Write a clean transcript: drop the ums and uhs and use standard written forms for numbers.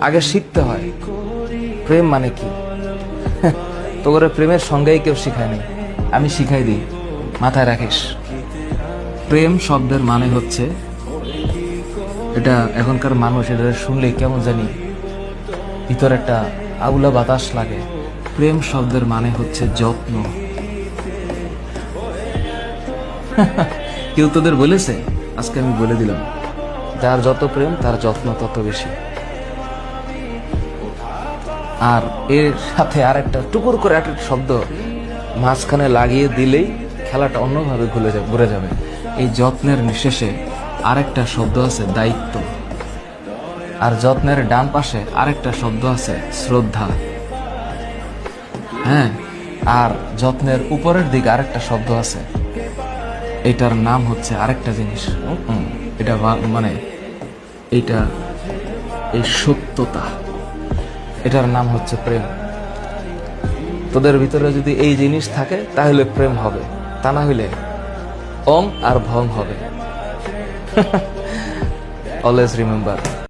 আগে শিখতে হয় প্রেম মানে কি। তোর প্রেমের সঙ্গেই কেউ শিখায়নি, আমি শিখাই দিই, মাথায় রাখিস। প্রেম শব্দের মানে হচ্ছে, এটা এখনকার মানুষ এটা শুনলে কেমন জানি ভিতরে একটা আউলা বাতাস লাগে। প্রেম শব্দের মানে হচ্ছে যত্ন। কেউ তোদের বলেছে? আজকে আমি বলে দিলাম, যার যত প্রেম তার যত্ন তত বেশি। আর এর সাথে আরেকটা টুকুর করে একটা শব্দ মাঝখানে লাগিয়ে দিলেই খেলাটা অন্যভাবে ঘুরে যাবে। এই যত্নের শেষে আরেকটা শব্দ আছে দায়িত্ব, আর যত্নের ডান পাশে আরেকটা শব্দ আছে শ্রদ্ধা। হ্যাঁ, আর যত্নের উপরের দিকে আরেকটা শব্দ আছে, এটার নাম হচ্ছে আরেকটা জিনিস। এটা মানে এইটা এই সত্যতা, এটার নাম হচ্ছে প্রেম। তোদের ভিতরে যদি এই জিনিস থাকে তাহলে প্রেম হবে, তা না হইলে অং আর ভং হবে। Always remember.